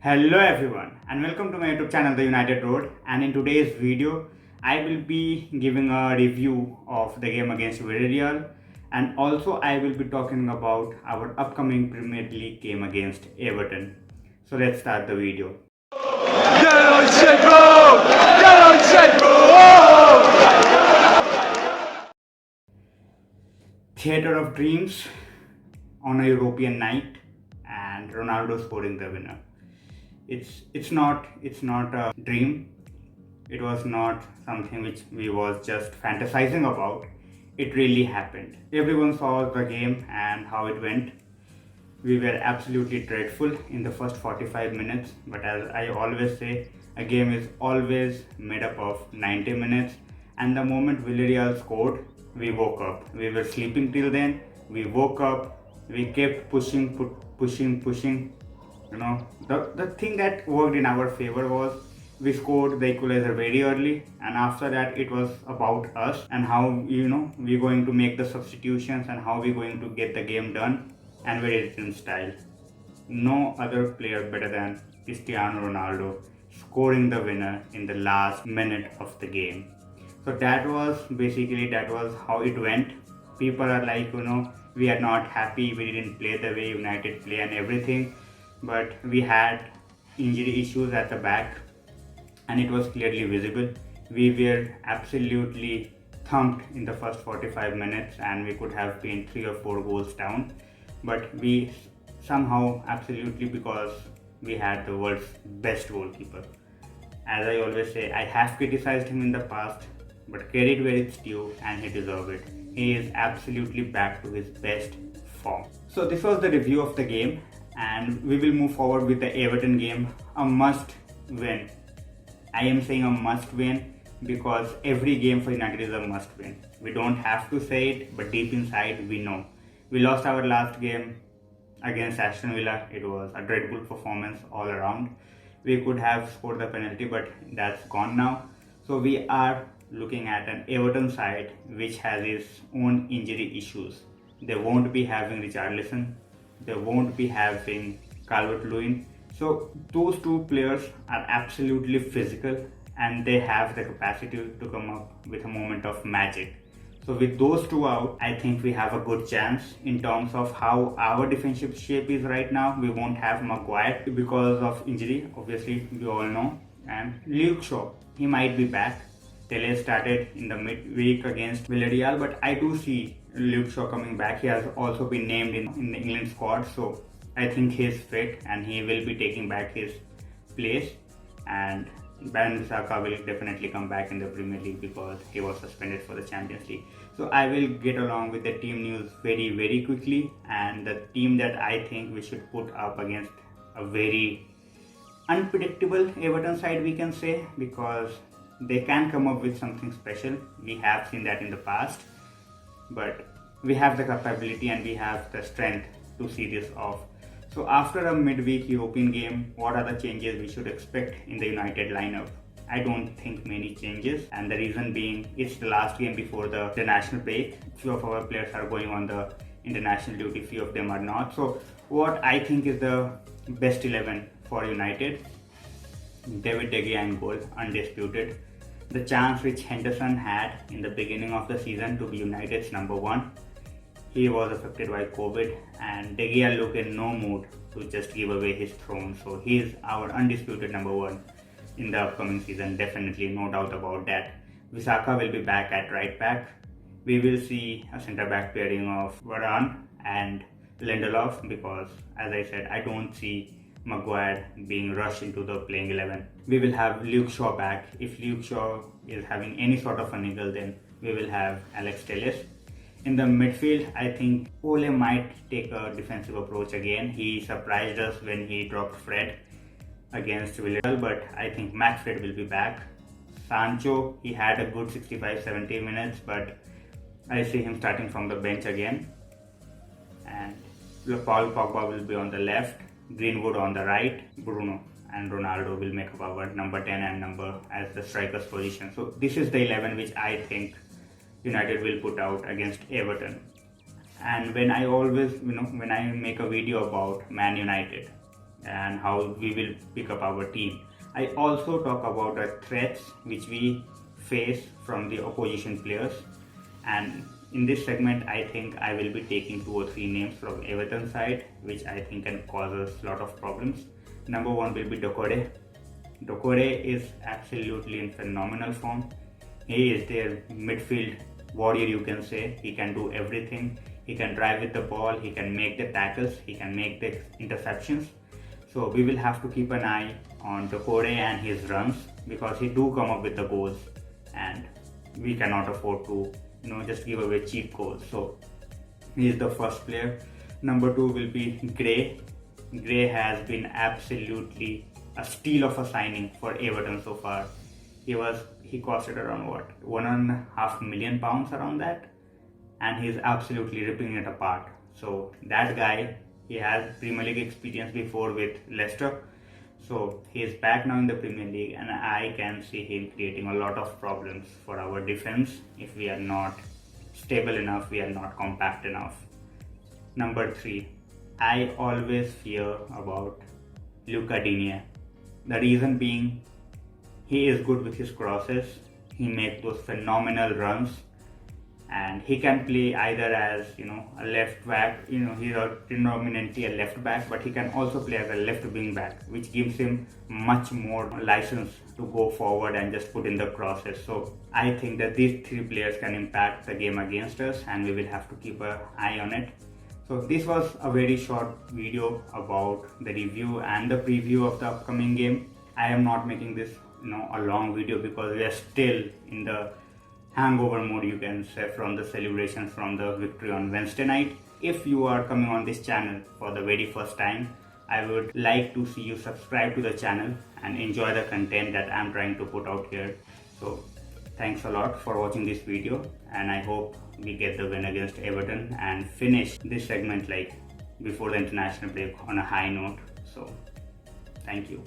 Hello everyone and welcome to my YouTube channel The United Road, and in today's video I will be giving a review of the game against Villarreal, and also I will be talking about our upcoming Premier League game against Everton. So let's start the video. Theatre of dreams on a European night and Ronaldo scoring the winner. It's not a dream. It was not something which we was just fantasizing about. It really happened. Everyone saw the game and how it went. We were absolutely dreadful in the first 45 minutes, but as I always say, a game is always made up of 90 minutes, and the moment Villarreal scored, we woke up. We were sleeping till then, we woke up, we kept pushing. The thing that worked in our favor was we scored the equalizer very early, and after that it was about us and how we're going to make the substitutions and how we're going to get the game done, and we did it in style. No other player better than Cristiano Ronaldo scoring the winner in the last minute of the game. So that was how it went. People are like, we are not happy, we didn't play the way United play and everything, but we had injury issues at the back and it was clearly visible. We were absolutely thumped in the first 45 minutes and we could have been 3 or 4 goals down, but we somehow, absolutely, because we had the world's best goalkeeper. As I always say, I have criticized him in the past, but credit where it's due and he deserves it. He is absolutely back to his best form. So this was the review of the game, and we will move forward with the Everton game. A must win. I am saying a must win because every game for United is a must win. We don't have to say it, but deep inside we know. We lost our last game against Aston Villa. It was a dreadful performance all around. We could have scored the penalty, but that's gone now. So we are looking at an Everton side which has its own injury issues. They won't be having Richarlison. They won't be having Calvert-Lewin. So those two players are absolutely physical and they have the capacity to come up with a moment of magic. So with those two out, I think we have a good chance in terms of how our defensive shape is right now. We won't have Maguire because of injury, obviously we all know. And Luke Shaw, he might be back. Telles started in the midweek against Villarreal, but I do see Luke Shaw coming back. He has also been named in the England squad, so I think he's fit and he will be taking back his place. And Valencia will definitely come back in the Premier League because he was suspended for the Champions League. So I will get along with the team news very quickly, and the team that I think we should put up against a very unpredictable Everton side, we can say, because they can come up with something special. We have seen that in the past, but we have the capability and we have the strength to see this off. So after a midweek European game, what are the changes we should expect in the United lineup? I don't think many changes, and the reason being it's the last game before the international break. Few of our players are going on the international duty, few of them are not. So what I think is the best 11 for United: David De Gea in goal, undisputed. The chance which Henderson had in the beginning of the season to be United's number 1, he was affected by COVID, and De Gea looked in no mood to just give away his throne. So he is our undisputed number 1 in the upcoming season, definitely, no doubt about that. Visaka will be back at right back. We will see a centre back pairing of Varane and Lindelof because, as I said, I don't see Maguire being rushed into the playing 11. We will have Luke Shaw back. If Luke Shaw is having any sort of a niggle, then we will have Alex Telles. In the midfield, I think Ole might take a defensive approach again. He surprised us when he dropped Fred against Villarreal, but I think Fred will be back. Sancho, he had a good 65-70 minutes, but I see him starting from the bench again. And Paul Pogba will be on the left, Greenwood on the right, Bruno and Ronaldo will make up our number 10 and number as the strikers position. So this is the 11 which I think United will put out against Everton. And when I always, when I make a video about Man United, and how we will pick up our team. I also talk about the threats which we face from the opposition players, and in this segment I think I will be taking 2 or 3 names from Everton side which I think can cause us a lot of problems. Number 1 will be Dokore. Dokore is absolutely in phenomenal form. He is their midfield warrior, you can say. He can do everything. He can drive with the ball, he can make the tackles, he can make the interceptions. So we will have to keep an eye on Dokore and his runs because he do come up with the goals and we cannot afford to just give away cheap goals. So he is the first player. Number 2 will be Gray. Gray has been absolutely a steal of a signing for Everton so far. He costed around what, £1.5 million around that, and he's absolutely ripping it apart. So that guy, he has Premier League experience before with Leicester. So he is back now in the Premier League, and I can see him creating a lot of problems for our defense if we are not stable enough, we are not compact enough. Number 3, I always fear about Luca Digne. The reason being, he is good with his crosses, he makes those phenomenal runs, and he can play either as a left back. He's predominantly a left back, but he can also play as a left wing back, which gives him much more license to go forward and just put in the crosses. So I think that these 3 players can impact the game against us, and we will have to keep an eye on it. So this was a very short video about the review and the preview of the upcoming game. I am not making this a long video because we are still in the hangover mode, you can say, from the celebrations from the victory on Wednesday night. If you are coming on this channel for the very first time, I would like to see you subscribe to the channel and enjoy the content that I'm trying to put out here. So thanks a lot for watching this video, and I hope we get the win against Everton and finish this segment like before the international break on a high note. So thank you.